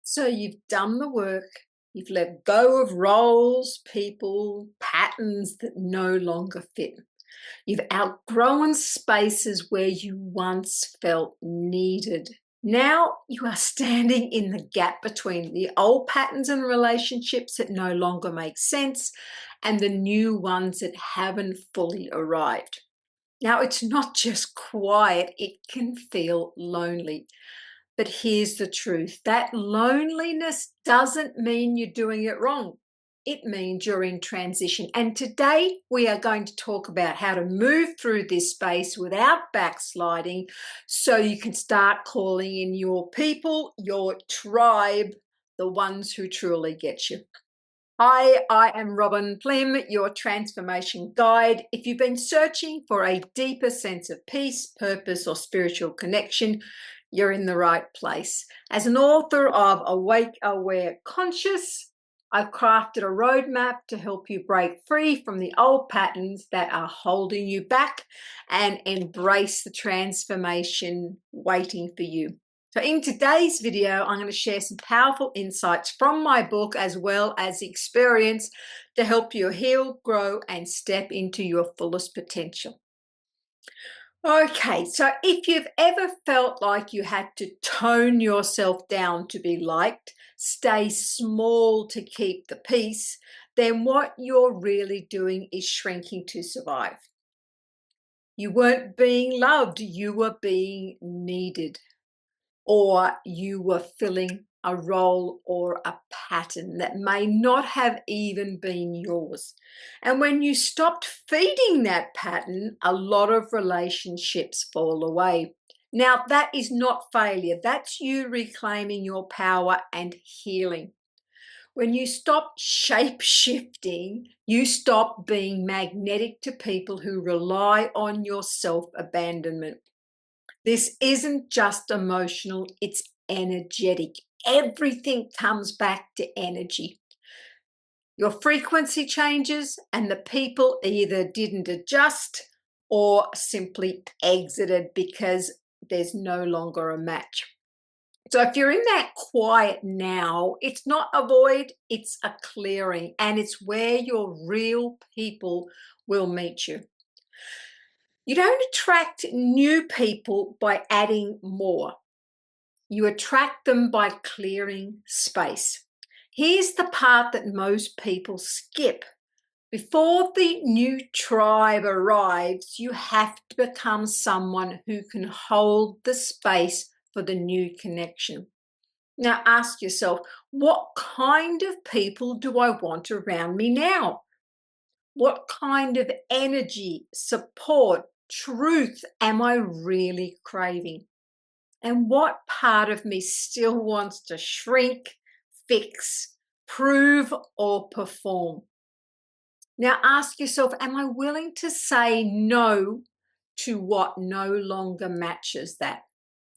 So you've done the work, you've let go of roles, people, patterns that no longer fit. You've outgrown spaces where you once felt needed. Now you are standing in the gap between the old patterns and relationships that no longer make sense and the new ones that haven't fully arrived. Now, it's not just quiet, it can feel lonely. But here's the truth, that loneliness doesn't mean you're doing it wrong. It means you're in transition. And today we are going to talk about how to move through this space without backsliding so you can start calling in your people, your tribe, the ones who truly get you. Hi, I am Robin Plim, your transformation guide. If you've been searching for a deeper sense of peace, purpose, or spiritual connection, you're in the right place. As an author of Awake, Aware, Conscious, I've crafted a roadmap to help you break free from the old patterns that are holding you back and embrace the transformation waiting for you. So in today's video, I'm going to share some powerful insights from my book as well as experience to help you heal, grow, and step into your fullest potential. Okay, so if you've ever felt like you had to tone yourself down to be liked, stay small to keep the peace, then what you're really doing is shrinking to survive. You weren't being loved, you were being needed. Or you were filling a role or a pattern that may not have even been yours. And when you stopped feeding that pattern, a lot of relationships fall away. Now, that is not failure. That's you reclaiming your power and healing. When you stop shape-shifting, you stop being magnetic to people who rely on your self-abandonment. This isn't just emotional, it's energetic. Everything comes back to energy. Your frequency changes and the people either didn't adjust or simply exited because there's no longer a match. So if you're in that quiet now, it's not a void, it's a clearing, and it's where your real people will meet you. You don't attract new people by adding more. You attract them by clearing space. Here's the part that most people skip. Before the new tribe arrives, you have to become someone who can hold the space for the new connection. Now ask yourself, what kind of people do I want around me now? What kind of energy, support, truth am I really craving? And what part of me still wants to shrink, fix, prove, or perform? Now ask yourself, am I willing to say no to what no longer matches that?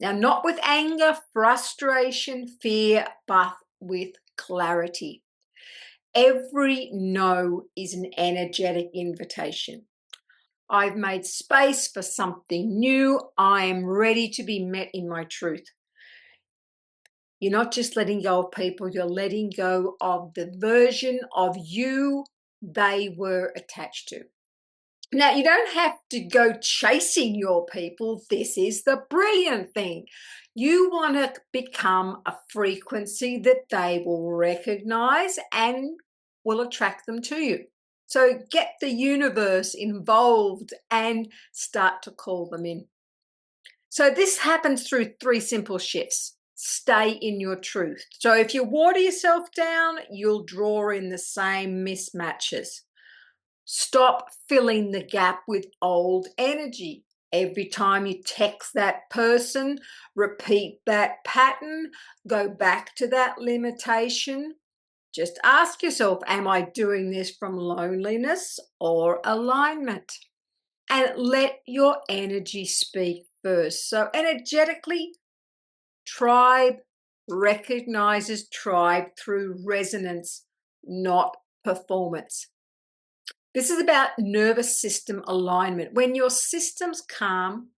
Now, not with anger, frustration, fear, but with clarity. Every no is an energetic invitation. I've made space for something new. I am ready to be met in my truth. You're not just letting go of people, you're letting go of the version of you they were attached to. Now, you don't have to go chasing your people. This is the brilliant thing. You want to become a frequency that they will recognize and will attract them to you. So get the universe involved and start to call them in. So this happens through 3 simple shifts. Stay in your truth. So if you water yourself down, you'll draw in the same mismatches. Stop filling the gap with old energy. Every time you text that person, repeat that pattern, go back to that limitation. Just ask yourself, am I doing this from loneliness or alignment? And let your energy speak first. So energetically, tribe recognizes tribe through resonance, not performance. This is about nervous system alignment. When your system's calm,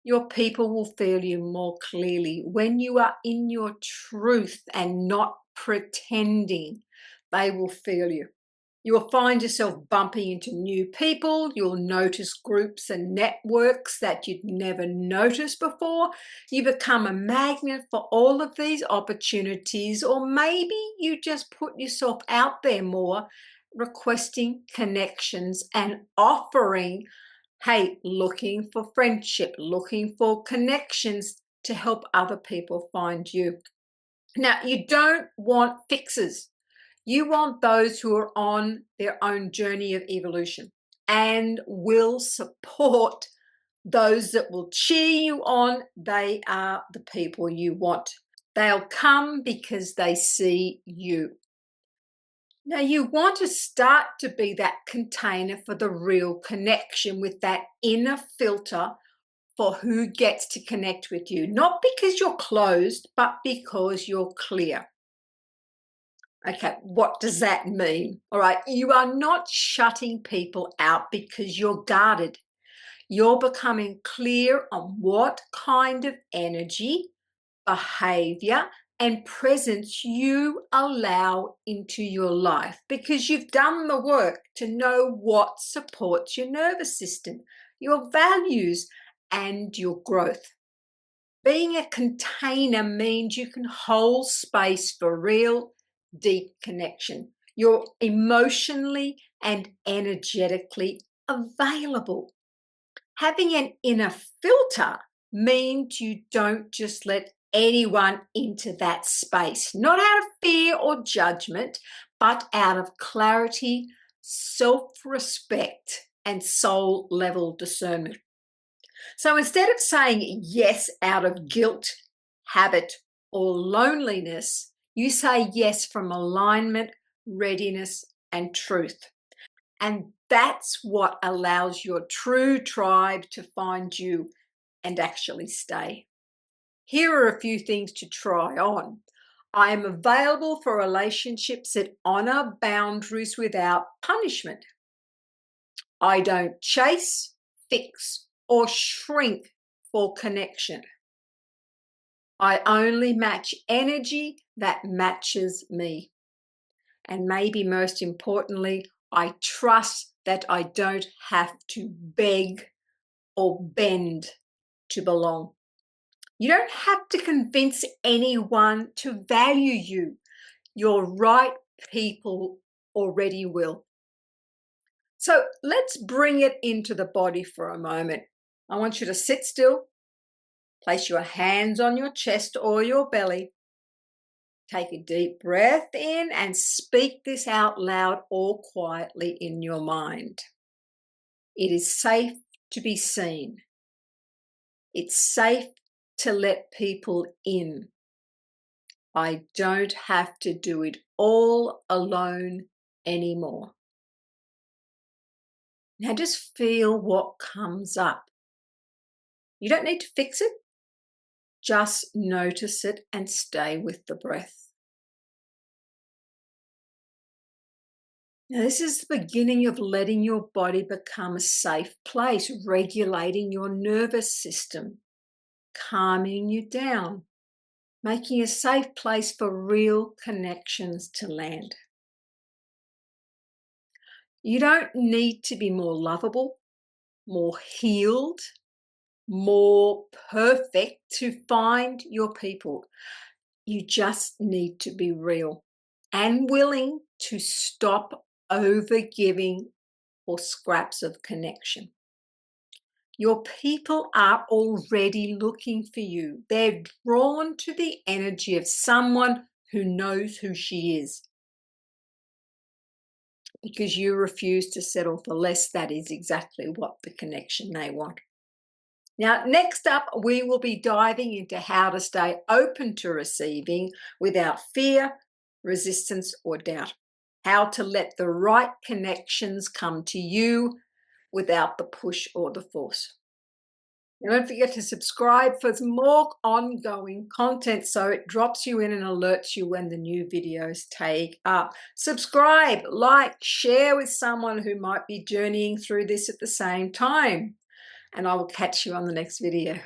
Your people will feel you more clearly when you are in your truth and not pretending. They will feel you. You will find yourself bumping into new people. You'll notice groups and networks that you'd never noticed before. You become a magnet for all of these opportunities, or maybe you just put yourself out there more, requesting connections and offering, hey, looking for friendship, looking for connections to help other people find you. Now, you don't want fixers. You want those who are on their own journey of evolution and will support those that will cheer you on. They are the people you want. They'll come because they see you. Now, you want to start to be that container for the real connection with that inner filter for who gets to connect with you, not because you're closed, but because you're clear. Okay, what does that mean? All right, you are not shutting people out because you're guarded. You're becoming clear on what kind of energy, behavior, and presence you allow into your life because you've done the work to know what supports your nervous system, your values, and your growth. Being a container means you can hold space for real, deep connection. You're emotionally and energetically available. Having an inner filter means you don't just let anyone into that space, not out of fear or judgment, but out of clarity, self-respect, and soul level discernment. So instead of saying yes out of guilt, habit, or loneliness, you say yes from alignment, readiness, and truth. And that's what allows your true tribe to find you and actually stay. Here are a few things to try on. I am available for relationships that honor boundaries without punishment. I don't chase, fix, or shrink for connection. I only match energy that matches me. And maybe most importantly, I trust that I don't have to beg or bend to belong. You don't have to convince anyone to value you. Your right people already will. So let's bring it into the body for a moment. I want you to sit still, place your hands on your chest or your belly. Take a deep breath in and speak this out loud or quietly in your mind. It is safe to be seen. It's safe to let people in. I don't have to do it all alone anymore. Now just feel what comes up. You don't need to fix it. Just notice it and stay with the breath. Now, this is the beginning of letting your body become a safe place, regulating your nervous system, calming you down, making a safe place for real connections to land. You don't need to be more lovable, more healed, more perfect to find your people. You just need to be real and willing to stop overgiving for scraps of connection. Your people are already looking for you. They're drawn to the energy of someone who knows who she is. Because you refuse to settle for less, that is exactly what the connection they want. Now, next up, we will be diving into how to stay open to receiving without fear, resistance, or doubt. How to let the right connections come to you without the push or the force. And don't forget to subscribe for more ongoing content so it drops you in and alerts you when the new videos take up. Subscribe, like, share with someone who might be journeying through this at the same time. And I will catch you on the next video.